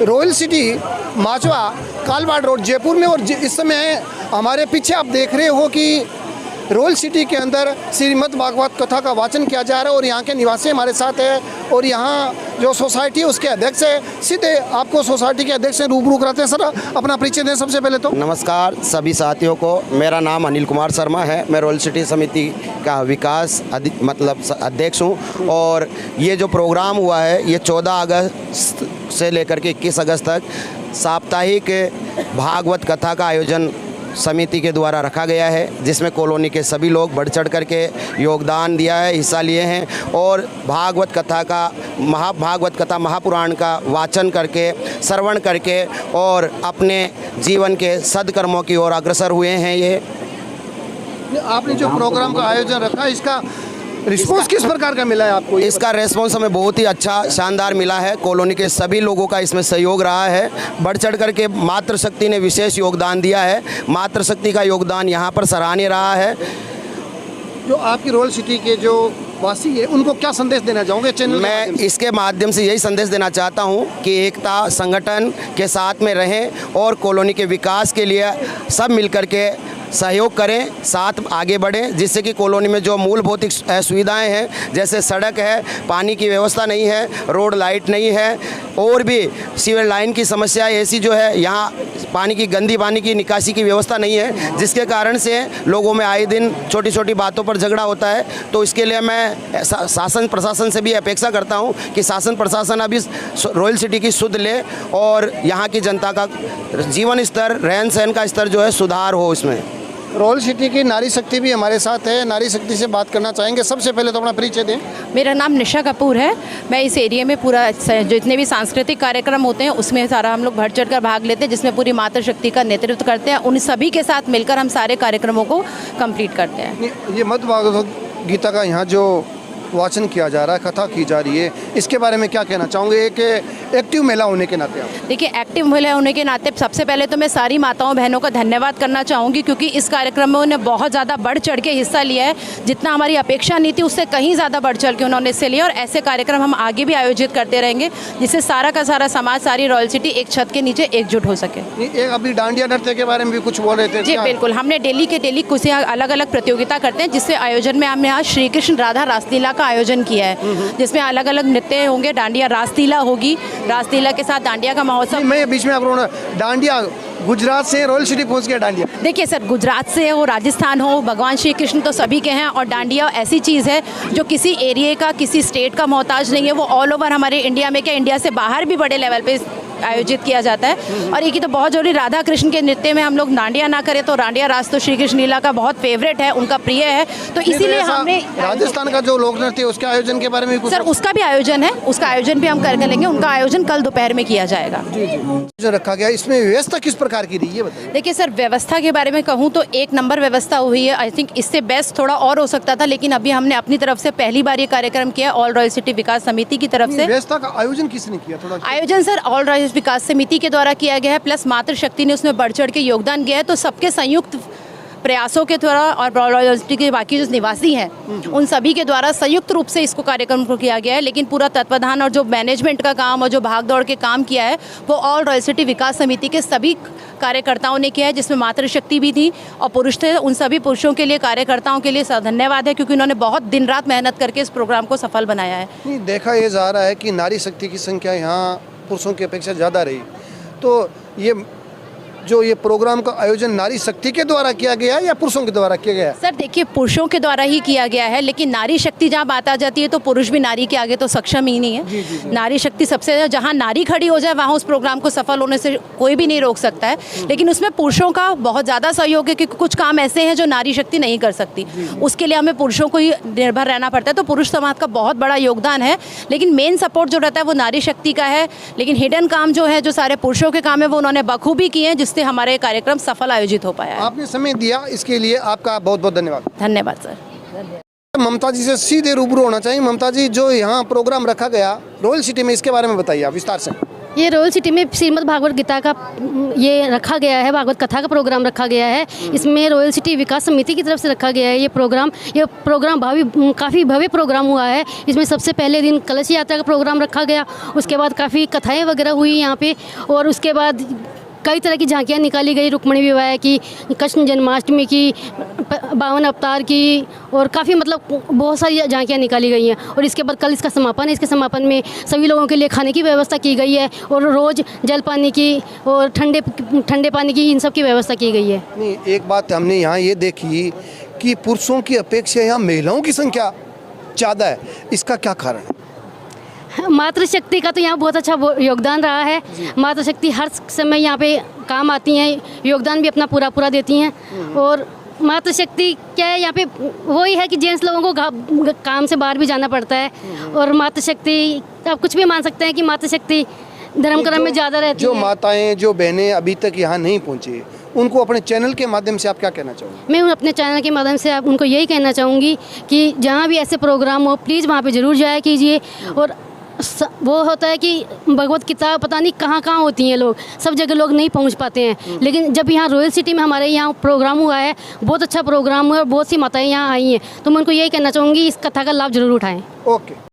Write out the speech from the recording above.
Royal city Machwa Kalwad road Jaipur में। और इस समय हमारे पीछे आप देख रहे हो कि रॉयल सिटी के अंदर श्रीमद् भागवत कथा का वाचन किया जा रहा है और यहाँ के निवासी हमारे साथ है और यहाँ जो सोसाइटी है उसके अध्यक्ष है। सीधे आपको सोसाइटी के अध्यक्ष से रूबरू कराते हैं। सर, अपना परिचय दें सबसे पहले तो। नमस्कार सभी साथियों को, मेरा नाम अनिल कुमार शर्मा है। मैं रॉयल सिटी समिति का विकास अध्यक्ष हूँ और ये जो प्रोग्राम हुआ है ये 14 अगस्त से लेकर के 21 अगस्त तक साप्ताहिक भागवत कथा का आयोजन समिति के द्वारा रखा गया है, जिसमें कॉलोनी के सभी लोग बढ़ चढ़ करके योगदान दिया है, हिस्सा लिए हैं और भागवत कथा महापुराण का वाचन करके, श्रवण करके और अपने जीवन के सद्कर्मों की ओर अग्रसर हुए हैं। ये आपने जो प्रोग्राम का आयोजन रखा, इसका रिस्पॉन्स किस प्रकार का मिला है आपको? इसका रेस्पॉन्स हमें बहुत ही अच्छा शानदार मिला है। कॉलोनी के सभी लोगों का इसमें सहयोग रहा है। बढ़ चढ़ करके मातृशक्ति ने विशेष योगदान दिया है। मातृशक्ति का योगदान यहाँ पर सराहनीय रहा है। जो आपकी रॉयल सिटी के जो वासी है उनको क्या संदेश देना चाहोगे चैनल? मैं इसके माध्यम से यही संदेश देना चाहता हूं कि एकता संगठन के साथ में रहें और कॉलोनी के विकास के लिए सब मिलकर के सहयोग करें, साथ आगे बढ़ें, जिससे कि कॉलोनी में जो मूलभूत सुविधाएं हैं, जैसे सड़क है, पानी की व्यवस्था नहीं है, रोड लाइट नहीं है और भी सीवर लाइन की समस्या ऐसी जो है, यहाँ गंदी पानी की निकासी की व्यवस्था नहीं है, जिसके कारण से लोगों में आए दिन छोटी छोटी बातों पर झगड़ा होता है। तो इसके लिए मैं शासन प्रशासन से भी अपेक्षा करता हूँ कि शासन प्रशासन अभी रॉयल सिटी की सुध ले और यहाँ की जनता का जीवन स्तर, रहन सहन का स्तर जो है सुधार हो। इसमें रॉयल सिटी की नारी शक्ति भी हमारे साथ है। नारी शक्ति से बात करना चाहेंगे। सबसे पहले तो अपना परिचय दें। मेरा नाम निशा कपूर है। मैं इस एरिया में पूरा जितने भी सांस्कृतिक कार्यक्रम होते हैं उसमें सारा हम लोग बढ़ चढ़ कर भाग लेते हैं, जिसमें पूरी मातृशक्ति का नेतृत्व करते हैं। उन सभी के साथ मिलकर हम सारे कार्यक्रमों को कंप्लीट करते हैं। ये मद्द भागवत गीता का यहाँ जो वाचन किया जा रहा है, कथा की जा रही है, इसके बारे में क्या कहना चाहूँगे एक एक्टिव महिला होने के नाते? देखिए, एक्टिव महिला होने के नाते सबसे पहले तो मैं सारी माताओं बहनों का धन्यवाद करना चाहूँगी, क्योंकि इस कार्यक्रम में उन्हें बहुत ज़्यादा बढ़ चढ़ के हिस्सा लिया है। जितना हमारी अपेक्षा नहीं थी उससे कहीं ज़्यादा बढ़ चढ़ के उन्होंने हिस्से लिया और ऐसे कार्यक्रम हम आगे भी आयोजित करते रहेंगे, जिससे सारा का सारा समाज, सारी रॉयल सिटी एक छत के नीचे एकजुट हो सके। अभी डांडिया नृत्य के बारे में भी कुछ बोल रहे थे? जी बिल्कुल, हमने डेली के डेली कुछ अलग अलग प्रतियोगिता करते हैं, जिससे आयोजन में हमने आज श्री कृष्ण राधा रासलीला का आयोजन किया है, जिसमें अलग अलग नृत्य होंगे। डांडिया रासलीला होगी, रासलीला के साथ डांडिया का महोत्सव। मैं बीच में डांडिया गुजरात से रॉयल सिटी पहुंच गया डांडिया। देखिए सर, गुजरात से हो, राजस्थान हो, भगवान श्री कृष्ण तो सभी के हैं और डांडिया ऐसी चीज़ है जो किसी एरिया का, किसी स्टेट का मोहताज नहीं है। वो ऑल ओवर हमारे इंडिया में, क्या इंडिया से बाहर भी बड़े लेवल पे आयोजित किया जाता है। और एक ही तो बहुत जरूरी, राधा कृष्ण के नृत्य में हम लोग डांडिया ना करें तो डांडिया रास तो श्री कृष्ण लीला का बहुत फेवरेट है, उनका प्रिय है, तो इसीलिए हमने राजस्थान का जो लोक नृत्य उसके आयोजन के बारे में कुछ? सर, उसका भी आयोजन है, उसका आयोजन भी हम कर लेंगे। उनका आयोजन कल दोपहर में किया जाएगा। जो रखा गया, इसमें व्यवस्था किस प्रकार की रही है बताइए? देखिए सर, व्यवस्था के बारे में कहूँ तो एक नंबर व्यवस्था हुई है। आई थिंक इससे बेस्ट थोड़ा और हो सकता था, लेकिन अभी हमने अपनी तरफ से पहली बार ये कार्यक्रम किया ऑल रॉयल सिटी विकास समिति की तरफ से। व्यवस्था का आयोजन किसने किया? थोड़ा आयोजन सर ऑल रॉयल विकास समिति के द्वारा किया गया है, प्लस मातृशक्ति ने उसमें बढ़ चढ़ के योगदान दिया है। तो सबके संयुक्त प्रयासों के द्वारा और रॉयल सिटी के बाकी जो निवासी हैं उन सभी के द्वारा संयुक्त रूप से इसको कार्यक्रम को किया गया है। लेकिन पूरा तत्वाधान और जो मैनेजमेंट का काम और जो भाग दौड़ के काम किया है वो ऑल रॉयल सिटी विकास समिति के सभी कार्यकर्ताओं ने किया है, जिसमें मातृशक्ति भी थी और पुरुष थे। उन सभी पुरुषों के लिए, कार्यकर्ताओं के लिए धन्यवाद है, क्योंकि उन्होंने बहुत दिन रात मेहनत करके इस प्रोग्राम को सफल बनाया है। नहीं, देखा ये जा रहा है कि नारी शक्ति की संख्या यहाँ पुरुषों की अपेक्षा ज़्यादा रही, तो ये प्रोग्राम का आयोजन नारी शक्ति के द्वारा किया गया या पुरुषों के द्वारा किया गया? सर देखिए, पुरुषों के द्वारा ही किया गया है, लेकिन नारी शक्ति जहाँ बात आ जाती है तो पुरुष भी नारी के आगे तो सक्षम ही नहीं है। जी। नारी शक्ति सबसे, जहाँ नारी खड़ी हो जाए वहाँ उस प्रोग्राम को सफल होने से कोई भी नहीं रोक सकता है। लेकिन उसमें पुरुषों का बहुत ज़्यादा सहयोग है, क्योंकि कुछ काम ऐसे हैं जो नारी शक्ति नहीं कर सकती, उसके लिए हमें पुरुषों को ही निर्भर रहना पड़ता है। तो पुरुष समाज का बहुत बड़ा योगदान है, लेकिन मेन सपोर्ट जो रहता है वो नारी शक्ति का है। लेकिन हिडन काम जो है, जो सारे पुरुषों के काम है, वो उन्होंने बखूबी किए हैं, जिससे हमारे कार्यक्रम सफल आयोजित हो पाया है। आपने समय दिया, इसके लिए आपका बहुत बहुत धन्यवाद। धन्यवाद सर। ममता जी से सीधे रूबरू होना चाहिए। ममता जी, जो यहाँ प्रोग्राम रखा गया रॉयल सिटी में, इसके बारे में बताइए आप विस्तार से। ये रॉयल सिटी में श्रीमद् भागवत गीता का ये रखा गया है, भागवत कथा का प्रोग्राम रखा गया है। इसमें रॉयल सिटी विकास समिति की तरफ से रखा गया है ये प्रोग्राम काफ़ी भव्य प्रोग्राम हुआ है। इसमें सबसे पहले दिन कलश यात्रा का प्रोग्राम रखा गया, उसके बाद काफ़ी कथाएं वगैरह हुई यहाँ पे, और उसके बाद कई तरह की झांकियाँ निकाली गई, रुक्मणी विवाह की, कृष्ण जन्माष्टमी की, 52 अवतार की, और काफ़ी मतलब बहुत सारी झांकियाँ निकाली गई हैं। और इसके बाद कल इसका समापन है। इसके समापन में सभी लोगों के लिए खाने की व्यवस्था की गई है, और रोज़ जल पानी की और ठंडे पानी की, इन सब की व्यवस्था की गई है। नहीं, एक बात हमने यहाँ ये देखी कि पुरुषों की अपेक्षा यहाँ महिलाओं की संख्या ज़्यादा है, इसका क्या कारण है? मातृशक्ति का तो यहाँ बहुत अच्छा योगदान रहा है। मातृशक्ति हर समय यहाँ पे काम आती हैं, योगदान भी अपना पूरा देती हैं। और मातृशक्ति क्या है, यहाँ पे वही है कि जेंट्स लोगों को काम से बाहर भी जाना पड़ता है, और मातृशक्ति आप कुछ भी मान सकते हैं कि मातृशक्ति धर्म कर्म में ज़्यादा रहती है। जो माताएं, जो बहनें अभी तक यहाँ नहीं पहुँची, उनको अपने चैनल के माध्यम से आप क्या कहना चाहोगे? मैं अपने चैनल के माध्यम से उनको यही कहना चाहूँगी कि जहाँ भी ऐसे प्रोग्राम हो, प्लीज़ वहाँ पे ज़रूर जाया कीजिए। और वो होता है कि भगवत गीता पता नहीं कहाँ कहाँ होती हैं, लोग सब जगह लोग नहीं पहुँच पाते हैं, लेकिन जब यहाँ रॉयल सिटी में हमारे यहाँ प्रोग्राम हुआ है, बहुत अच्छा प्रोग्राम हुआ है और बहुत सी माताएं यहाँ आई हैं, तो मैं उनको यही कहना चाहूँगी इस कथा का लाभ ज़रूर उठाएँ। ओके।